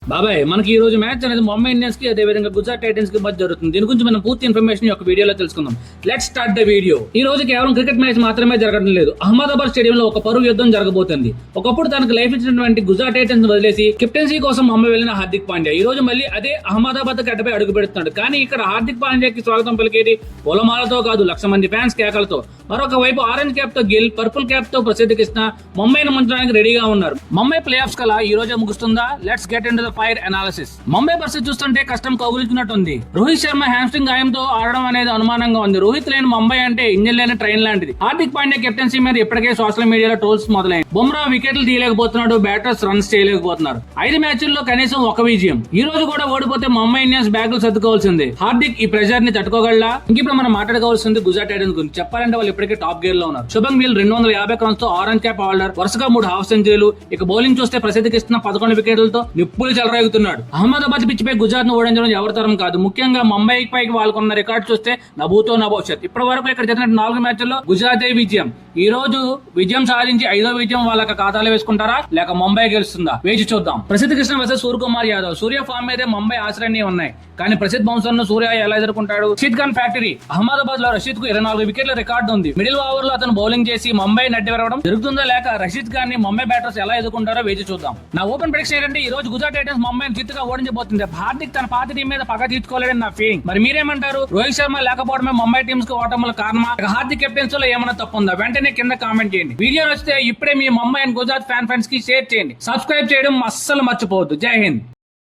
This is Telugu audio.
బాబాయ్ మనకి ఈ రోజు మ్యాచ్ అనేది ముంబై ఇండియన్స్ కి అదే విధంగా గుజరాత్ టైటన్స్ కి మధ్య జరుగుతుంది. దీని గురించి మనం పూర్తి ఇన్ఫర్మేషన్ యొక్క వీడియోలో తెలుసుకుందాం. Let's start the video. ఈ రోజు కేవలం క్రికెట్ మ్యాచ్ మాత్రమే జరగడం లేదు. అహ్మదాబాద్ స్టేడియం లో ఒక పరువు యుద్ధం జరగబోతుంది. ఒకప్పుడు తనకు లైఫ్ ఇచ్చినటువంటి గుజరాత్ టైటన్స్ వదిలేసి కెప్టెన్సీ కోసం ముంబై వెళ్లిన హార్దిక్ పాండ్యా ఈ రోజు మళ్ళీ అదే అహ్మదాబాద్ గడ్డపై అడుగు పెడుతున్నాడు. కానీ ఇక్కడ హార్దిక్ పాండ్యాకి స్వాగతం పలికేది పొలమాలతో కాదు, 1,00,000 మంది ఫ్యాన్స్ కేకలతో. మరొక వైపు ఆరెంజ్ క్యాప్ తో గిల్, పర్పుల్ క్యాప్ తో ప్రసిద్ధి కృష్ణ ముంబైని ముంచడానికి రెడీగా ఉన్నారు. ముంబై ప్లే ఆఫ్స్ కల ఈ రోజే ముగుస్తుందా? Let's get into the fire analysis. Mumbai పరిస్థితి చూస్తుంటే కష్టం కౌగులించినట్టుంది. రోహిత్ శర్మ హ్యామ్స్ట్రింగ్ గాయంతో ఆడడం అనేది అనుమానంగా ఉంది. రోహిత్ లేని ముంబై అంటే ఇంజన్ లేని ట్రైన్ లాంటిది. హార్దిక్ పాండ్యా కెప్టెన్సీ మీద ఇప్పటికే సోషల్ మీడియాలో ట్రోల్స్ మొదలైంది. బుమ్రా వికెట్లు తీయలేకపోతున్నాడు, బ్యాటర్స్ రన్స్ చేయలేకపోతున్నారు. 5 మ్యాచ్ల్లో కనీసం ఒక విజయం. ఈ రోజు కూడా ఓడిపోతే ముంబై ఇండియన్స్ బ్యాగులు సర్దుకోవాల్సింది. హార్దిక్ ఈ ప్రెషర్ ని తట్టుకోగలడా? ఇప్పుడు మనం మాట్లాడుకోవాల్సింది గుజరాత్ టైటన్స్ గురించి. చెప్పాలంటే వాళ్ళు ఇప్పటికే టాప్ గేర్ లో ఉన్నారు. శుభం గిల్ 250 రన్స్ తో ఆరెంజ్ క్యాప్ హోల్డర్, వరుసగా 3 హాఫ్ సెంచరీలు. ఇక బౌలింగ్ చూస్తే ప్రసిద్ధికి ఇస్తున్న 11 వికెట్లతో నిప్పులు చెలరేగుతున్నాడు. అహ్మదాబాద్ పిచ్ పై గుజరాత్ ను ఓడించడం ఎవరి తరం కాదు. ముఖ్యంగా ముంబై పైకి వాళ్ళకున్న రికార్డు చూస్తే నభూతో నభవిష్యత్. ఇప్పటి వరకు ఇక్కడ జరిగిన 4 మ్యాచ్ల్లో గుజరాత్ విజయం. ఈ రోజు విజయం సాధించి 5వ విజయం వాళ్ళకి ఖాతాలో వేసుకుంటారా లేక ముంబై గెలుస్తుందా? వేచి చూద్దాం. ప్రసిద్ధ్ కృష్ణ వర్సెస్ సూర్యకుమార్ యాదవ్. సూర్య ఫామ్ మీదే ముంబై ఆశ్రయాన్ని ఉన్నాయి. కానీ ప్రసిద్ధ్ బౌన్సర్ ను సూర్య ఎలా ఎదుర్కొంటాడు? రషీద్ ఖాన్ ఫ్యాక్టరీ. అహ్మదాబాద్ లో రషీద్ కు 24 వికెట్ల రికార్డు ఉంది. మిడిల్ ఓవర్ లో అతను బౌలింగ్ చేసి ముంబై నడ్డి విరవడం జరుగుతుందా లేక రషీద్ ఖాన్ ని ముంబై బ్యాటర్స్ ఎలా ఎదుర్కొంటారో వేచి చూద్దాం. నా ఓపెన్ ప్రెడిక్షన్ ఏంటంటే ఈ రోజు గుజరాత్ టైటన్స్ ముంబైని చిత్తుగా ఓడించబోతుంది. హార్దిక్ తన పాత టీం మీద పగ తీర్చుకోలేడని నా ఫీలింగ్. మరి మీరేమంటారు? రోహిత్ శర్మ లేకపోవడమే ముంబై టీమ్స్ కు ఓటముల కారణమా? హార్దిక్ కెప్టెన్స్ లో ఏమైనా తప్పుందా? వెంటనే కింద కామెంట్ చేయండి. వీడియో నచ్చితే ఇప్పుడే మీ ముంబై అండ్ గుజరాత్ ఫ్యాన్స్ కి షేర్ చేయండి. సబ్స్క్రైబ్ చేయడం అస్సలు మర్చిపోవద్దు. జై హింద్.